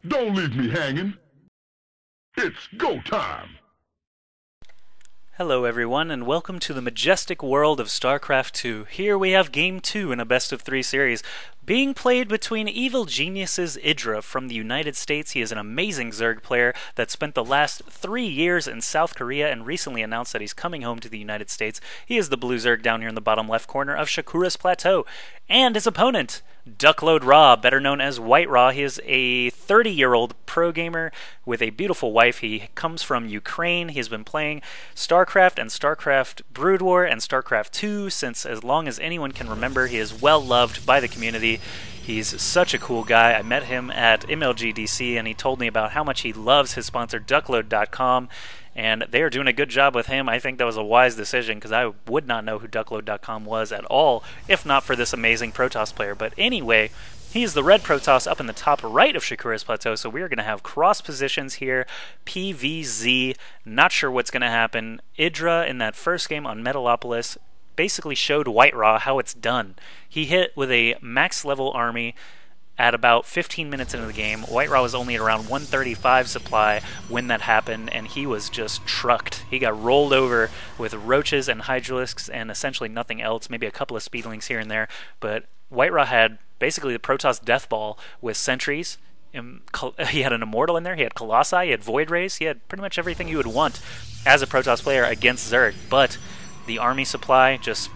Don't leave me hanging. It's go time. Hello everyone, and welcome to the majestic world of StarCraft 2. Here we have Game 2 in a best-of-3 series, being played between evil geniuses IdrA from the United States. He is an amazing Zerg player that spent the last 3 years in South Korea and recently announced that he's coming home to the United States. He is the blue Zerg down here in the bottom left corner of Shakura's Plateau. And his opponent, WhiteRa, better known as WhiteRa. He is a 30-year-old pro gamer with a beautiful wife. He comes from Ukraine. He's been playing StarCraft and StarCraft Brood War and StarCraft 2 since as long as anyone can remember. He is well loved by the community. He's such a cool guy. I met him at MLGDC and he told me about how much he loves his sponsor duckload.com, and they are doing a good job with him. I think that was a wise decision because I would not know who duckload.com was at all if not for this amazing Protoss player. But anyway, he's the red Protoss up in the top right of Shakura's Plateau, so we are going to have cross positions here. PVZ, not sure what's going to happen. IdrA in that first game on Metalopolis basically showed WhiteRa how it's done. He hit with a max level army at about 15 minutes into the game. WhiteRa was only at around 135 supply when that happened, and he was just trucked. He got rolled over with roaches and hydralisks and essentially nothing else, maybe a couple of speedlings here and there, but WhiteRa had basically the Protoss death ball with sentries. He had an Immortal in there, he had Colossi, he had Void Rays, he had pretty much everything you would want as a Protoss player against Zerg, but the army supply just,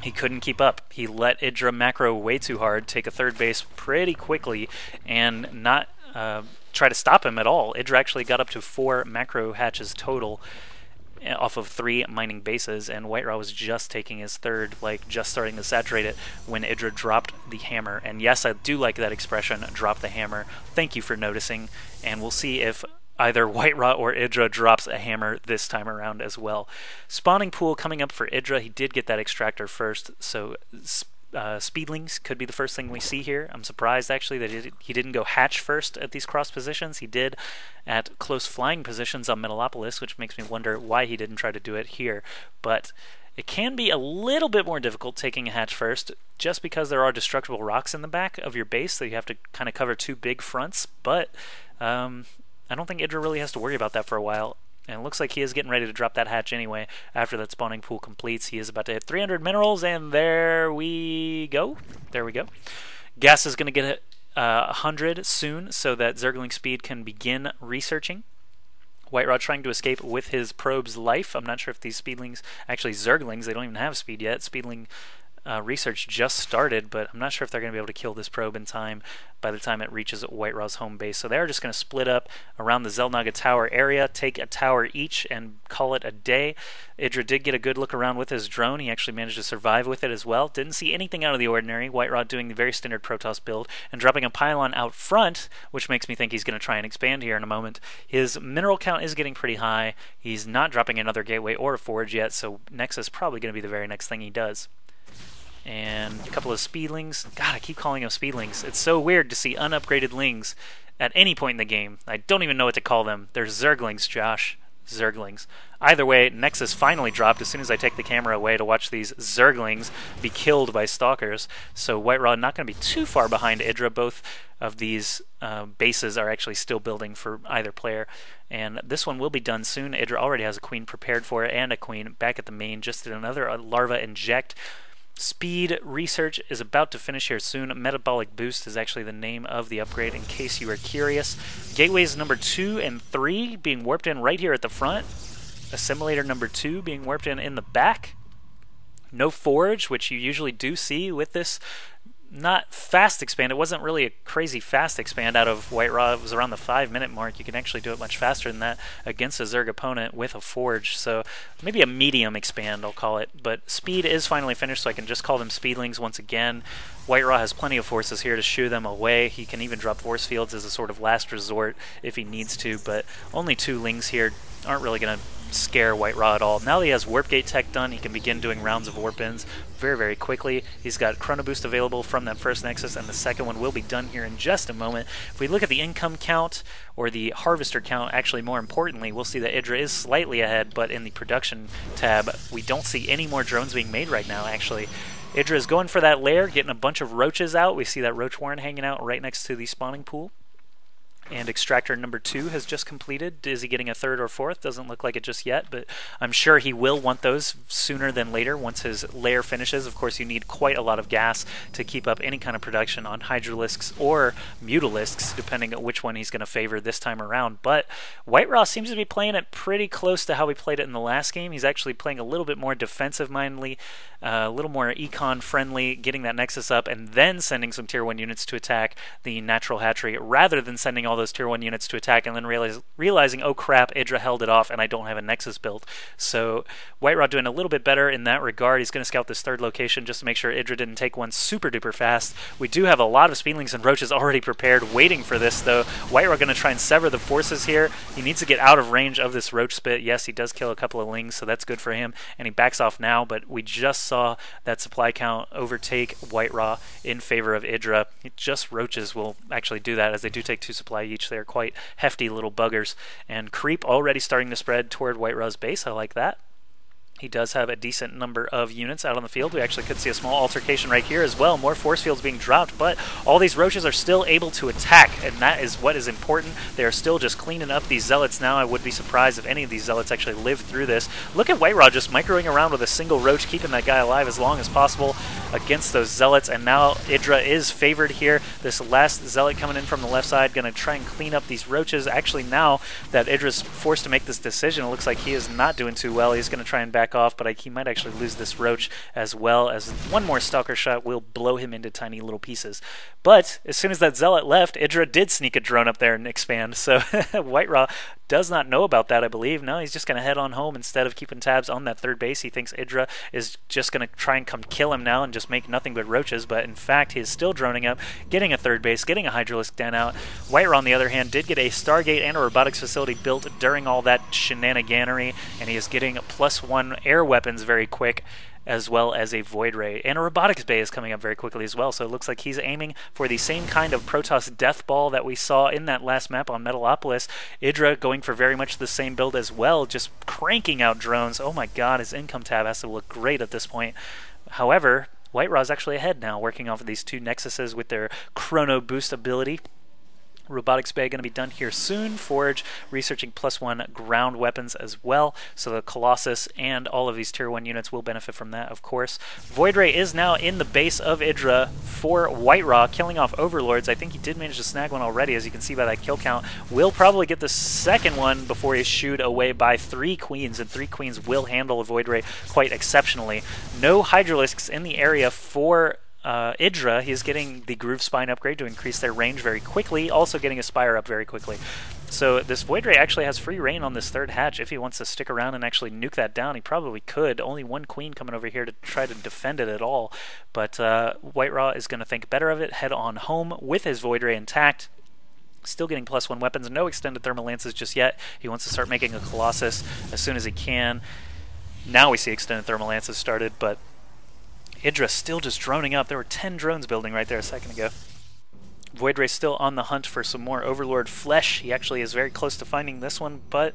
he couldn't keep up. He let IdrA macro way too hard, take a third base pretty quickly, and not try to stop him at all. IdrA actually got up to 4 macro hatches total off of 3 mining bases, and WhiteRa was just taking his third, like just starting to saturate it when IdrA dropped the hammer. And yes, I do like that expression, drop the hammer. Thank you for noticing, and we'll see if either WhiteRa or IdrA drops a hammer this time around as well. Spawning pool coming up for IdrA. He did get that extractor first, so speedlings could be the first thing we see here. I'm surprised actually that he didn't go hatch first at these cross positions. He did at close flying positions on Metalopolis, which makes me wonder why he didn't try to do it here. But it can be a little bit more difficult taking a hatch first, just because there are destructible rocks in the back of your base, so you have to kind of cover 2 big fronts. But I don't think IdrA really has to worry about that for a while. And it looks like he is getting ready to drop that hatch anyway after that spawning pool completes. He is about to hit 300 minerals, and there we go. There we go. Gas is going to get 100 soon so that Zergling Speed can begin researching. WhiteRa trying to escape with his probe's life. I'm not sure if these speedlings, actually Zerglings, they don't even have speed yet. Speedling research just started, but I'm not sure if they're going to be able to kill this probe in time by the time it reaches WhiteRa's home base. So they're just going to split up around the Xel'Naga Tower area, take a tower each, and call it a day. IdrA did get a good look around with his drone. He actually managed to survive with it as well. Didn't see anything out of the ordinary. WhiteRa doing the very standard Protoss build and dropping a pylon out front, which makes me think he's going to try and expand here in a moment. His mineral count is getting pretty high. He's not dropping another gateway or a forge yet, so Nexus is probably going to be the very next thing he does. And a couple of speedlings. God, I keep calling them speedlings. It's so weird to see unupgraded lings at any point in the game. I don't even know what to call them. They're Zerglings, Josh. Zerglings. Either way, Nexus finally dropped as soon as I take the camera away to watch these Zerglings be killed by Stalkers. So WhiteRa not going to be too far behind IdrA. Both of these bases are actually still building for either player. And this one will be done soon. IdrA already has a queen prepared for it and a queen back at the main. Just did another larva inject. Speed research is about to finish here soon. Metabolic Boost is actually the name of the upgrade in case you are curious. Gateways number 2 and 3 being warped in right here at the front. Assimilator number 2 being warped in the back. No forge, which you usually do see with this. Not fast expand. It wasn't really a crazy fast expand out of WhiteRa. It was around the 5-minute mark. You can actually do it much faster than that against a Zerg opponent with a forge. So maybe a medium expand, I'll call it. But speed is finally finished, so I can just call them speedlings once again. WhiteRa has plenty of forces here to shoo them away. He can even drop force fields as a sort of last resort if he needs to, but only 2 lings here aren't really going to scare WhiteRa at all. Now that he has Warp Gate tech done, he can begin doing rounds of warp-ins very, very quickly. He's got Chrono Boost available from that first Nexus, and the second one will be done here in just a moment. If we look at the income count, or the harvester count, actually more importantly, we'll see that IdrA is slightly ahead, but in the production tab, we don't see any more drones being made right now, actually. IdrA is going for that lair, getting a bunch of roaches out. We see that roach warren hanging out right next to the spawning pool. And extractor number 2 has just completed. Is he getting a third or fourth? Doesn't look like it just yet, but I'm sure he will want those sooner than later once his lair finishes. Of course, you need quite a lot of gas to keep up any kind of production on Hydralisks or Mutalisks, depending on which one he's going to favor this time around. But WhiteRa seems to be playing it pretty close to how we played it in the last game. He's actually playing a little bit more defensive-mindedly, a little more econ-friendly, getting that Nexus up, and then sending some Tier 1 units to attack the Natural Hatchery, rather than sending all those Tier 1 units to attack and then realizing, oh crap, IdrA held it off and I don't have a Nexus built. So WhiteRa doing a little bit better in that regard. He's going to scout this third location just to make sure IdrA didn't take one super duper fast. We do have a lot of Speedlings and Roaches already prepared, waiting for this though. WhiteRa going to try and sever the forces here. He needs to get out of range of this Roach Spit. Yes, he does kill a couple of Lings, so that's good for him, and he backs off now, but we just saw that supply count overtake WhiteRa in favor of IdrA. Just Roaches will actually do that, as they do take 2 supply each. They're quite hefty little buggers. And creep already starting to spread toward WhiteRa's base. I like that. He does have a decent number of units out on the field. We actually could see a small altercation right here as well. More force fields being dropped, but all these Roaches are still able to attack, and that is what is important. They are still just cleaning up these Zealots now. I would be surprised if any of these Zealots actually live through this. Look at WhiteRa just microing around with a single Roach, keeping that guy alive as long as possible against those Zealots, and now IdrA is favored here. This last Zealot coming in from the left side, going to try and clean up these Roaches. Actually, now that IdrA's forced to make this decision, it looks like he is not doing too well. He's going to try and back off, but he might actually lose this Roach, as well as one more Stalker shot will blow him into tiny little pieces. But as soon as that Zealot left, IdrA did sneak a drone up there and expand, so WhiteRa does not know about that, I believe. No, he's just going to head on home instead of keeping tabs on that third base. He thinks IdrA is just going to try and come kill him now and just make nothing but Roaches, but in fact he is still droning up, getting a third base, getting a Hydralisk den out. WhiteRa, on the other hand, did get a Stargate and a robotics facility built during all that shenaniganery, and he is getting +1 air weapons very quick, as well as a Void Ray. And a Robotics Bay is coming up very quickly as well, so it looks like he's aiming for the same kind of Protoss Death Ball that we saw in that last map on Metalopolis. IdrA going for very much the same build as well, just cranking out drones. Oh my god, his income tab has to look great at this point. However, WhiteRa is actually ahead now, working off of these 2 Nexuses with their Chrono Boost ability. Robotics Bay going to be done here soon. Forge researching +1 ground weapons as well, so the Colossus and all of these Tier 1 units will benefit from that, of course. Void Ray is now in the base of IdrA for WhiteRa, killing off Overlords. I think he did manage to snag one already, as you can see by that kill count. Will probably get the second one before he's shooed away by 3 Queens, and 3 Queens will handle a Void Ray quite exceptionally. No Hydralisks in the area for IdrA. He is getting the Groove Spine upgrade to increase their range very quickly, also getting a Spire up very quickly. So this Void Ray actually has free reign on this third hatch. If he wants to stick around and actually nuke that down, he probably could. Only 1 Queen coming over here to try to defend it at all. But WhiteRa is going to think better of it, head on home with his Void Ray intact. Still getting +1 weapons, no extended thermal lances just yet. He wants to start making a Colossus as soon as he can. Now we see extended thermal lances started, but IdrA still just droning up. There were 10 drones building right there a second ago. Void Ray still on the hunt for some more Overlord flesh. He actually is very close to finding this one, but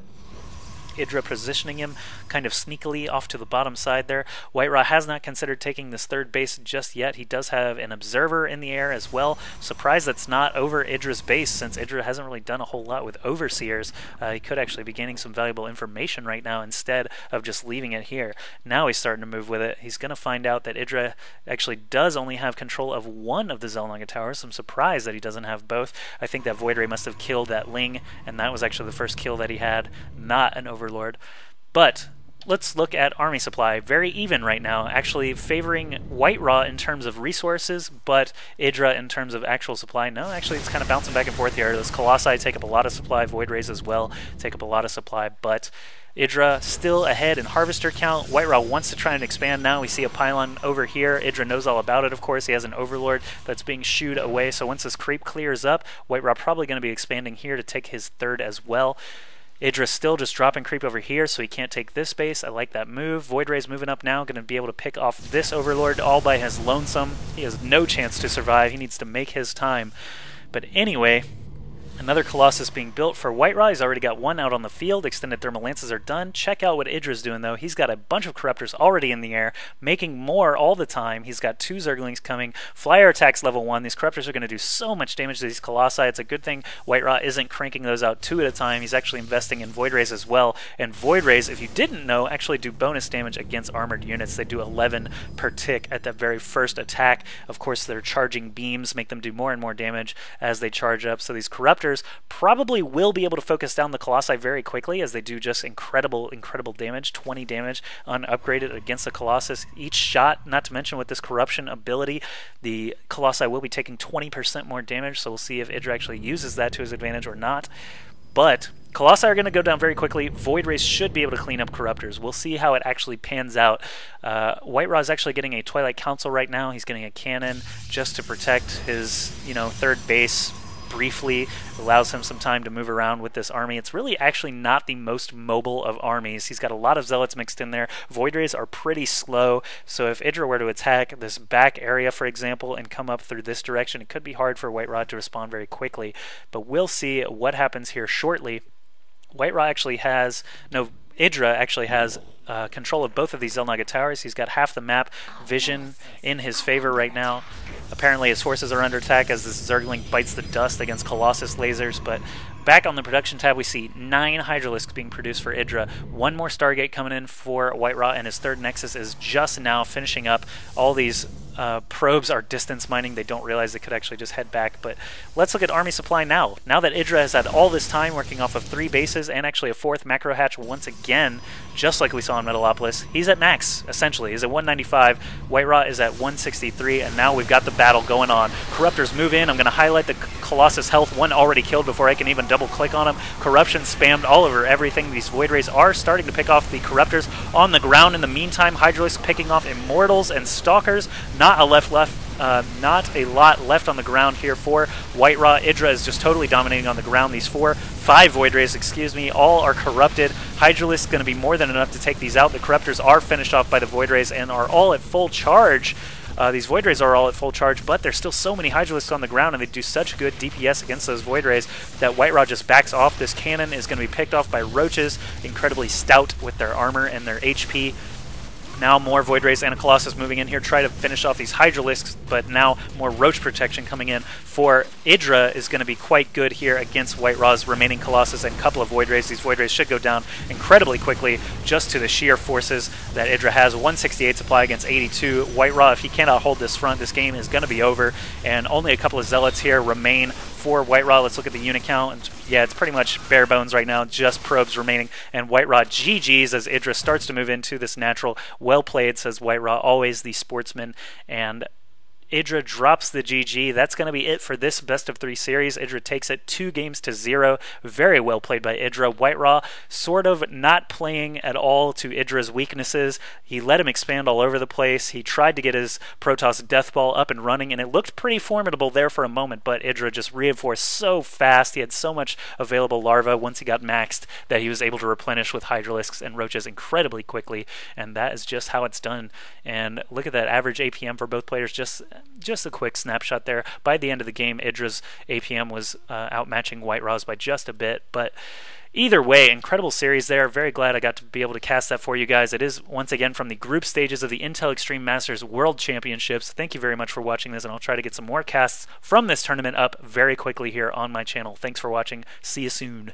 IdrA positioning him kind of sneakily off to the bottom side there. WhiteRa has not considered taking this third base just yet. He does have an observer in the air as well. Surprised that's not over IdrA's base, since IdrA hasn't really done a whole lot with overseers. He could actually be gaining some valuable information right now instead of just leaving it here. Now he's starting to move with it. He's going to find out that IdrA actually does only have control of one of the Xel'Naga towers. I'm surprised that he doesn't have both. I think that Void Ray must have killed that Ling, and that was actually the first kill that he had, not an Overlord. But let's look at army supply. Very even right now, actually favoring WhiteRa in terms of resources, but IdrA in terms of actual supply. No, actually it's kind of bouncing back and forth here. Those Colossi take up a lot of supply, Void Rays as well take up a lot of supply, but IdrA still ahead in harvester count. WhiteRa wants to try and expand now. We see a pylon over here. IdrA knows all about it, of course. He has an Overlord that's being shooed away, so once this creep clears up, WhiteRa probably going to be expanding here to take his third as well. IdrA still just dropping creep over here, so he can't take this base. I like that move. Void Ray's moving up now, going to be able to pick off this Overlord all by his lonesome. He has no chance to survive. He needs to make his time. But anyway, Another Colossus being built for WhiteRa. He's already got one out on the field. Extended Thermal Lances are done. Check out what IdrA's doing, though. He's got a bunch of Corruptors already in the air, making more all the time. He's got 2 Zerglings coming. Flyer attacks level 1. These Corruptors are going to do so much damage to these Colossi. It's a good thing WhiteRa isn't cranking those out 2 at a time. He's actually investing in Void Rays as well. And Void Rays, if you didn't know, actually do bonus damage against armored units. They do 11 per tick at that very first attack. Of course, their charging beams make them do more and more damage as they charge up. So these Corruptors probably will be able to focus down the Colossi very quickly, as they do just incredible damage, 20 damage unupgraded against the Colossus each shot. Not to mention with this corruption ability, the Colossi will be taking 20% more damage, so we'll see if IdrA actually uses that to his advantage or not. But Colossi are going to go down very quickly. Void Rays should be able to clean up Corruptors. We'll see how it actually pans out. WhiteRa is actually getting a Twilight Council right now. He's getting a cannon just to protect his, third base briefly. Allows him some time to move around with this army. It's really actually not the most mobile of armies. He's got a lot of Zealots mixed in there. Void Rays are pretty slow, so if IdrA were to attack this back area, for example, and come up through this direction, it could be hard for WhiteRa to respond very quickly. But we'll see what happens here shortly. WhiteRa actually has, no, IdrA actually has control of both of these Xel'Naga Towers. He's got half the map vision in his favor right now. Apparently his forces are under attack as this Zergling bites the dust against Colossus lasers, but back on the production tab we see 9 Hydralisks being produced for IdrA. 1 more Stargate coming in for WhiteRa, and his 3rd Nexus is just now finishing up. All these probes are distance mining. They don't realize they could actually just head back. But let's look at army supply now. Now that IdrA has had all this time working off of 3 bases and actually a 4th macro hatch once again, just like we saw in Metalopolis, he's at max, essentially. He's at 195. WhiteRa is at 163, and now we've got the battle going on. Corruptors move in. I'm going to highlight the Colossus health. 1 already killed before I can even double click on him. Corruption spammed all over everything. These Void Rays are starting to pick off the Corruptors on the ground. In the meantime, Hydralisks picking off Immortals and Stalkers. Not a not a lot left on the ground here for WhiteRa. IdrA is just totally dominating on the ground. These 5 Void Rays, excuse me, all are corrupted. Hydralisk is going to be more than enough to take these out. The Corruptors are finished off by the Void Rays and are all at full charge. These Void Rays are all at full charge, but there's still so many Hydralisks on the ground, and they do such good DPS against those Void Rays that WhiteRa just backs off. This cannon is going to be picked off by Roaches, incredibly stout with their armor and their HP. Now more Void Rays and a Colossus moving in here, try to finish off these Hydralisks, but now more Roach protection coming in for IdrA is going to be quite good here against WhiteRa's remaining Colossus and a couple of Void Rays. These Void Rays should go down incredibly quickly just to the sheer forces that IdrA has. 168 supply against 82. WhiteRa, if he cannot hold this front, this game is going to be over, and only a couple of Zealots here remain for WhiteRa. Let's look at the unit count. And yeah, it's pretty much bare bones right now, just probes remaining, and WhiteRa GG's as IdrA starts to move into this natural. Well played, says WhiteRa, always the sportsman, and IdrA drops the GG. That's going to be it for this best of 3 series. IdrA takes it 2-0. Very well played by IdrA. WhiteRa sort of not playing at all to IdrA's weaknesses. He let him expand all over the place. He tried to get his Protoss Death Ball up and running, and it looked pretty formidable there for a moment, but IdrA just reinforced so fast. He had so much available larva once he got maxed that he was able to replenish with Hydralisks and Roaches incredibly quickly, and that is just how it's done. And look at that average APM for both players. Just a quick snapshot there. By the end of the game, IdrA's APM was outmatching WhiteRa's by just a bit, but either way, incredible series there. Very glad I got to be able to cast that for you guys. It is, once again, from the group stages of the Intel Extreme Masters World Championships. Thank you very much for watching this, and I'll try to get some more casts from this tournament up very quickly here on my channel. Thanks for watching. See you soon.